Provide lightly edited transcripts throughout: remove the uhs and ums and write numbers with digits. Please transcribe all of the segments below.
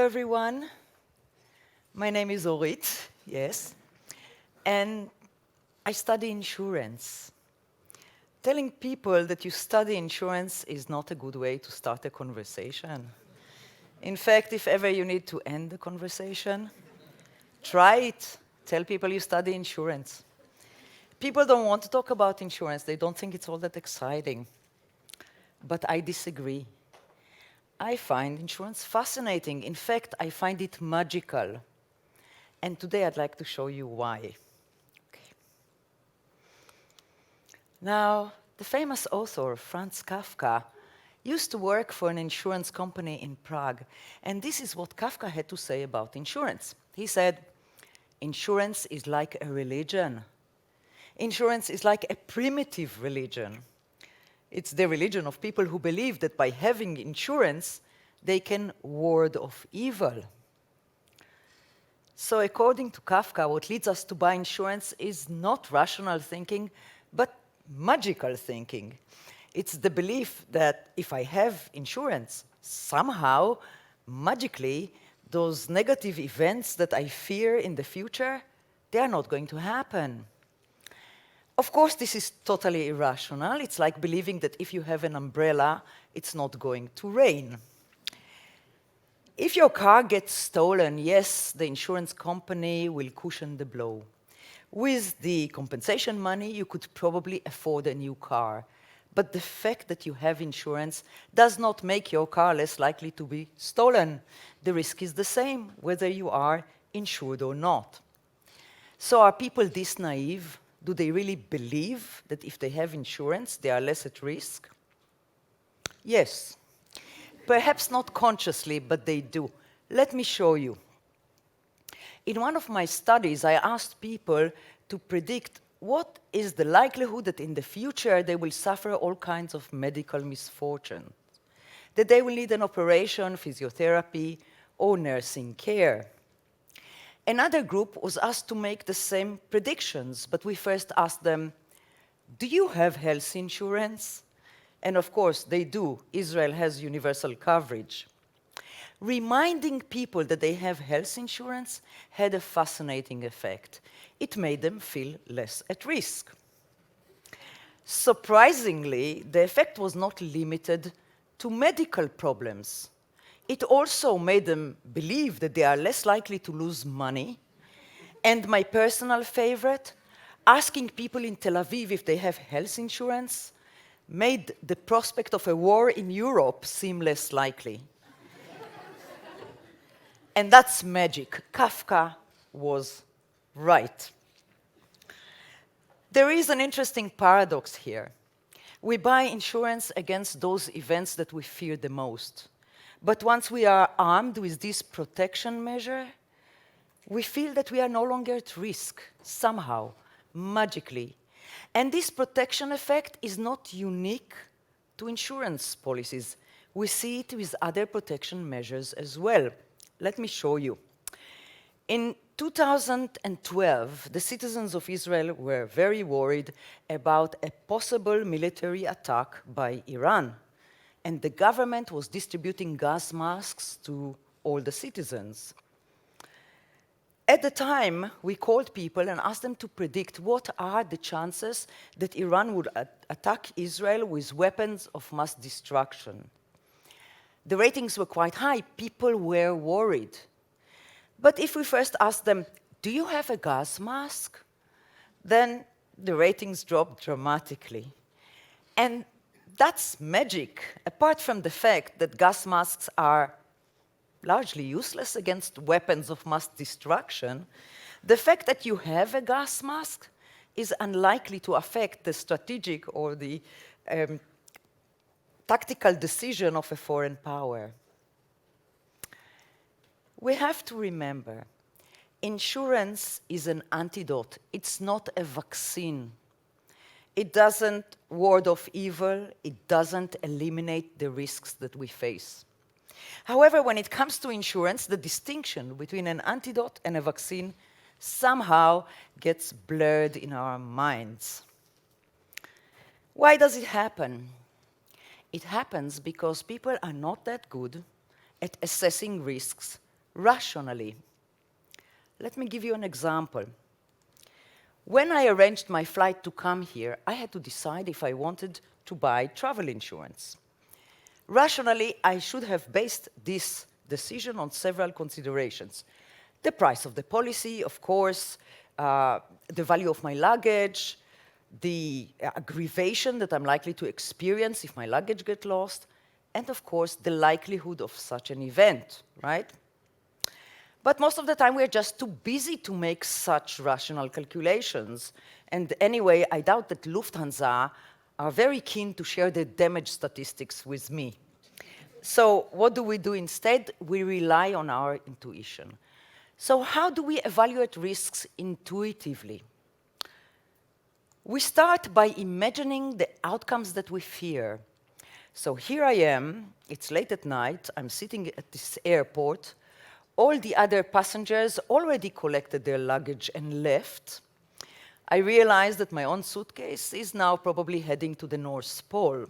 Hello, everyone. My name is Orit, yes, and I study insurance. Telling people that you study insurance is not a good way to start a conversation. In fact, if ever you need to end the conversation, try it. Tell people you study insurance. People don't want to talk about insurance. They don't think it's all that exciting. But I disagree. I find insurance fascinating. In fact, I find it magical. And today I'd like to show you why. Okay. Now, the famous author, Franz Kafka, used to work for an insurance company in Prague. And this is what Kafka had to say about insurance. He said, insurance is like a religion. Insurance is like a primitive religion. It's the religion of people who believe that by having insurance, they can ward off evil. So according to Kafka, what leads us to buy insurance is not rational thinking, but magical thinking. It's the belief that if I have insurance, somehow, magically, those negative events that I fear in the future, they are not going to happen. Of course, this is totally irrational. It's like believing that if you have an umbrella, it's not going to rain. If your car gets stolen, yes, the insurance company will cushion the blow. With the compensation money, you could probably afford a new car. But the fact that you have insurance does not make your car less likely to be stolen. The risk is the same, whether you are insured or not. So are people this naive? Do they really believe that if they have insurance, they are less at risk? Yes. Perhaps not consciously, but they do. Let me show you. In one of my studies, I asked people to predict what is the likelihood that in the future they will suffer all kinds of medical misfortunes, that they will need an operation, physiotherapy, or nursing care. Another group was asked to make the same predictions, but we first asked them, do you have health insurance? And of course, they do. Israel has universal coverage. Reminding people that they have health insurance had a fascinating effect. It made them feel less at risk. Surprisingly, the effect was not limited to medical problems. It also made them believe that they are less likely to lose money. And my personal favorite, asking people in Tel Aviv if they have health insurance made the prospect of a war in Europe seem less likely. And that's magic. Kafka was right. There is an interesting paradox here. We buy insurance against those events that we fear the most. But once we are armed with this protection measure, we feel that we are no longer at risk, somehow, magically. And this protection effect is not unique to insurance policies. We see it with other protection measures as well. Let me show you. In 2012, the citizens of Israel were very worried about a possible military attack by Iran. And the government was distributing gas masks to all the citizens. At the time, we called people and asked them to predict what are the chances that Iran would attack Israel with weapons of mass destruction. The ratings were quite high. People were worried. But if we first asked them, do you have a gas mask? Then the ratings dropped dramatically. And that's magic, apart from the fact that gas masks are largely useless against weapons of mass destruction. The fact that you have a gas mask is unlikely to affect the strategic or the tactical decision of a foreign power. We have to remember, insurance is an antidote. It's not a vaccine. It doesn't ward off evil. It doesn't eliminate the risks that we face. However, when it comes to insurance, the distinction between an antidote and a vaccine somehow gets blurred in our minds. Why does it happen? It happens because people are not that good at assessing risks rationally. Let me give you an example. When I arranged my flight to come here, I had to decide if I wanted to buy travel insurance. Rationally, I should have based this decision on several considerations. The price of the policy, of course, the value of my luggage, the aggravation that I'm likely to experience if my luggage gets lost, and of course, the likelihood of such an event, right? But most of the time, we're just too busy to make such rational calculations. And anyway, I doubt that Lufthansa are very keen to share their damage statistics with me. So what do we do instead? We rely on our intuition. So how do we evaluate risks intuitively? We start by imagining the outcomes that we fear. So here I am, it's late at night, I'm sitting at this airport, all the other passengers already collected their luggage and left. I realize that my own suitcase is now probably heading to the North Pole.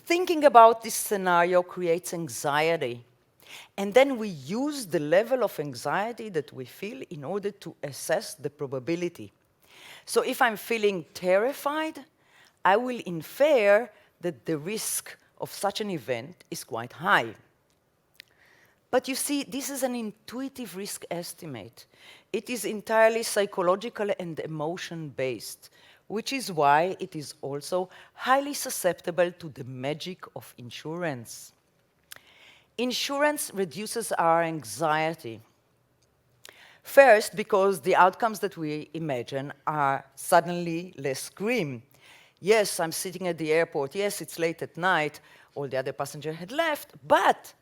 Thinking about this scenario creates anxiety. And then we use the level of anxiety that we feel in order to assess the probability. So if I'm feeling terrified, I will infer that the risk of such an event is quite high. But you see, this is an intuitive risk estimate. It is entirely psychological and emotion-based, which is why it is also highly susceptible to the magic of insurance. Insurance reduces our anxiety. First, because the outcomes that we imagine are suddenly less grim. Yes, I'm sitting at the airport. Yes, it's late at night. All the other passengers had left, but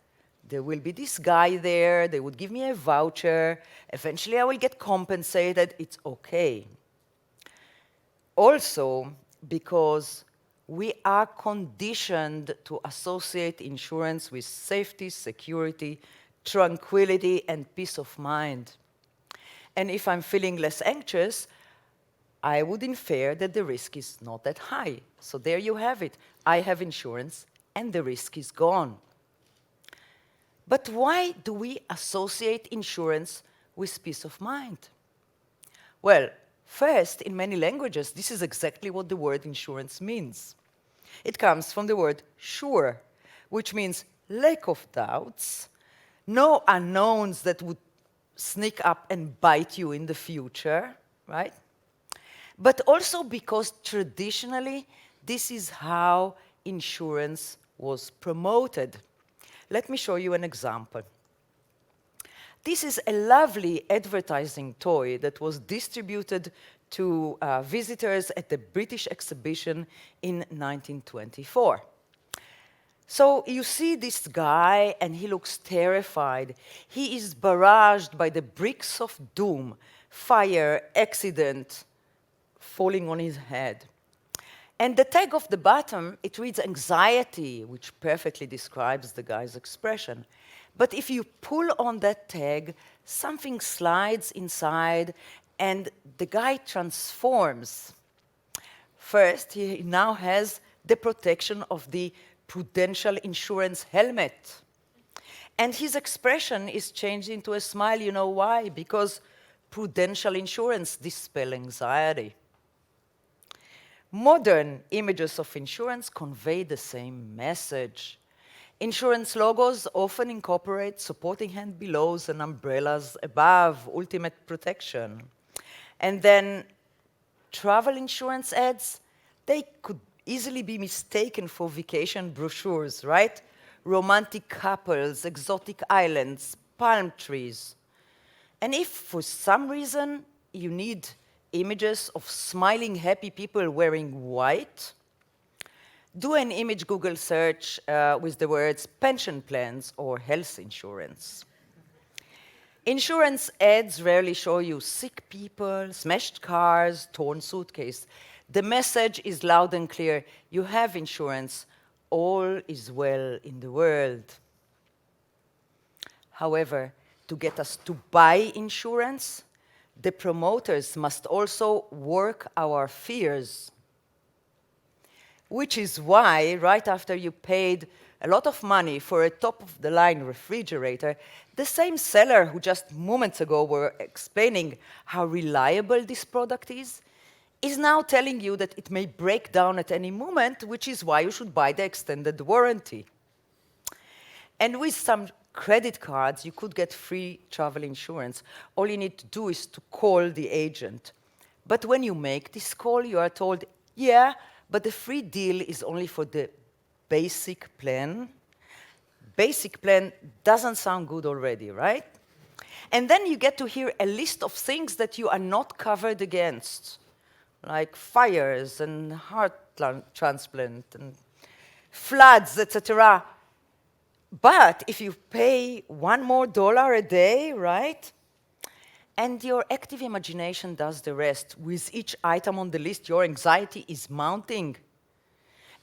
there will be this guy there, they would give me a voucher, eventually I will get compensated, it's okay. Also, because we are conditioned to associate insurance with safety, security, tranquility, and peace of mind. And if I'm feeling less anxious, I would infer that the risk is not that high. So there you have it. I have insurance, and the risk is gone. But why do we associate insurance with peace of mind? Well, first, in many languages, this is exactly what the word insurance means. It comes from the word sure, which means lack of doubts, no unknowns that would sneak up and bite you in the future, right? But also because traditionally, this is how insurance was promoted. Let me show you an example. This is a lovely advertising toy that was distributed to visitors at the British exhibition in 1924. So you see this guy, and he looks terrified. He is barraged by the bricks of doom, fire, accident, falling on his head. And the tag of the bottom, it reads anxiety, which perfectly describes the guy's expression. But if you pull on that tag, something slides inside, and the guy transforms. First, he now has the protection of the Prudential insurance helmet. And his expression is changed into a smile. You know why? Because Prudential insurance dispels anxiety. Modern images of insurance convey the same message. Insurance logos often incorporate supporting hand belows and umbrellas above, ultimate protection. And then travel insurance ads, they could easily be mistaken for vacation brochures, right? Romantic couples, exotic islands, palm trees. And if for some reason you need images of smiling, happy people wearing white, do an image Google search with the words pension plans or health insurance. Insurance ads rarely show you sick people, smashed cars, torn suitcase. The message is loud and clear. You have insurance. All is well in the world. However, to get us to buy insurance, the promoters must also work our fears. Which is why, right after you paid a lot of money for a top-of-the-line refrigerator, the same seller who just moments ago were explaining how reliable this product is now telling you that it may break down at any moment, which is why you should buy the extended warranty. And with some credit cards, you could get free travel insurance. All you need to do is to call the agent. But when you make this call, you are told, yeah, but the free deal is only for the basic plan. Basic plan doesn't sound good already, right? And then you get to hear a list of things that you are not covered against, like fires and heart transplant and floods, etc. But if you pay $1 more a day, right? And your active imagination does the rest. With each item on the list, your anxiety is mounting.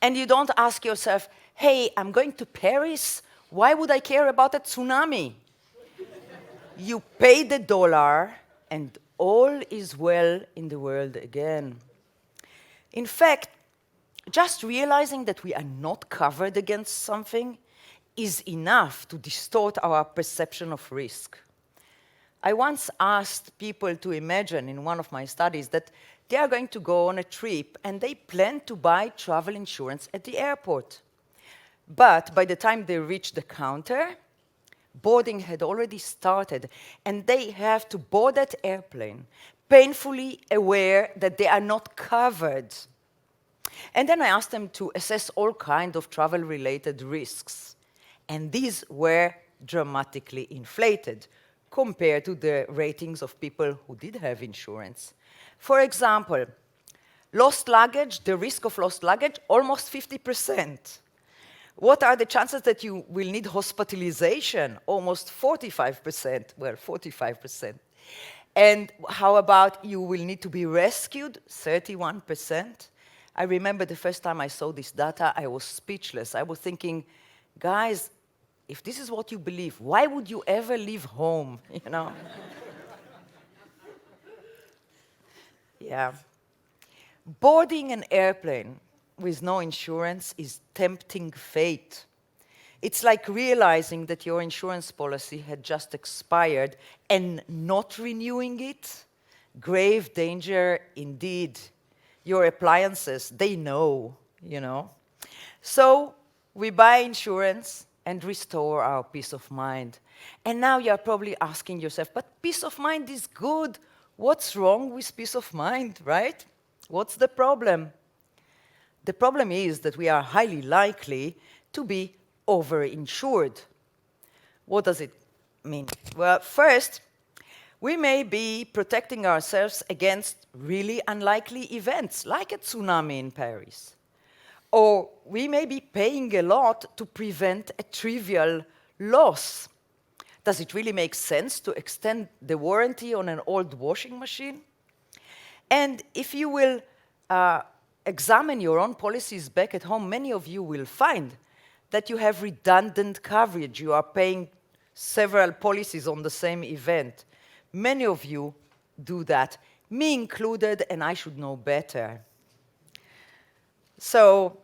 And you don't ask yourself, hey, I'm going to Paris. Why would I care about a tsunami? You pay the dollar, and all is well in the world again. In fact, just realizing that we are not covered against something is enough to distort our perception of risk. I once asked people to imagine in one of my studies that they are going to go on a trip and they plan to buy travel insurance at the airport. But by the time they reach the counter, boarding had already started, and they have to board that airplane, painfully aware that they are not covered. And then I asked them to assess all kinds of travel-related risks. And these were dramatically inflated compared to the ratings of people who did have insurance. For example, lost luggage, the risk of lost luggage, almost 50%. What are the chances that you will need hospitalization? Almost 45%, well, 45%. And how about you will need to be rescued? 31%. I remember the first time I saw this data, I was speechless. I was thinking, guys, if this is what you believe, why would you ever leave home, you know? Yeah. Boarding an airplane with no insurance is tempting fate. It's like realizing that your insurance policy had just expired and not renewing it. Grave danger indeed. Your appliances, they know, you know. So we buy insurance and restore our peace of mind. And now you're probably asking yourself, but peace of mind is good. What's wrong with peace of mind, right? What's the problem? The problem is that we are highly likely to be overinsured. What does it mean? Well, first, we may be protecting ourselves against really unlikely events, like a tsunami in Paris. Or we may be paying a lot to prevent a trivial loss. Does it really make sense to extend the warranty on an old washing machine? And if you will examine your own policies back at home, many of you will find that you have redundant coverage. You are paying several policies on the same event. Many of you do that, me included, and I should know better. So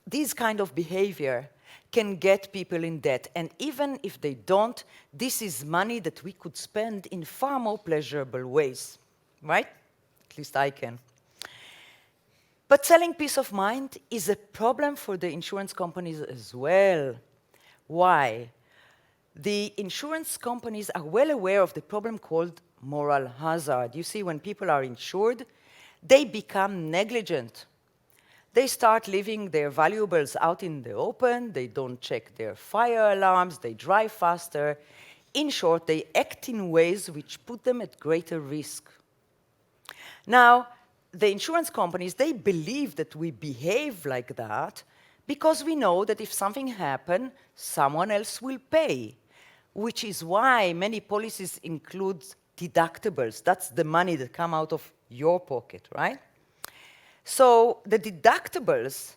this kind of behavior can get people in debt. And even if they don't, this is money that we could spend in far more pleasurable ways, right? At least I can. But selling peace of mind is a problem for the insurance companies as well. Why? The insurance companies are well aware of the problem called moral hazard. You see, when people are insured, they become negligent. They start leaving their valuables out in the open, they don't check their fire alarms, they drive faster. In short, they act in ways which put them at greater risk. Now, the insurance companies, they believe that we behave like that because we know that if something happens, someone else will pay, which is why many policies include deductibles. That's the money that come out of your pocket, right? So the deductibles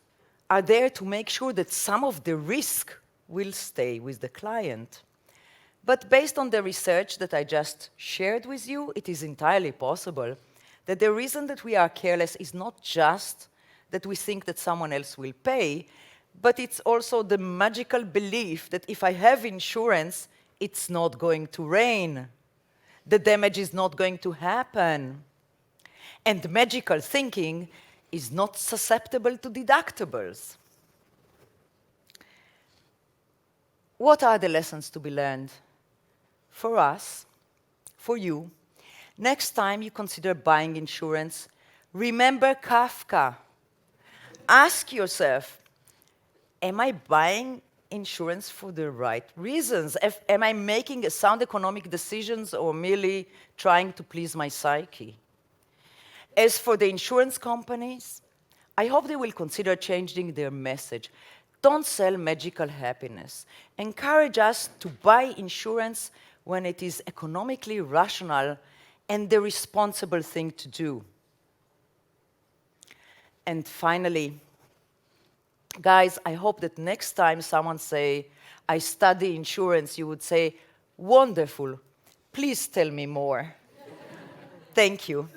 are there to make sure that some of the risk will stay with the client. But based on the research that I just shared with you, it is entirely possible that the reason that we are careless is not just that we think that someone else will pay, but it's also the magical belief that if I have insurance, it's not going to rain. The damage is not going to happen. And magical thinking is not susceptible to deductibles. What are the lessons to be learned? For us, for you, next time you consider buying insurance, remember Kafka. Ask yourself, am I buying insurance for the right reasons? Am I making sound economic decisions or merely trying to please my psyche? As for the insurance companies, I hope they will consider changing their message. Don't sell magical happiness. Encourage us to buy insurance when it is economically rational and the responsible thing to do. And finally, guys, I hope that next time someone say, I study insurance, you would say, wonderful, please tell me more. Thank you.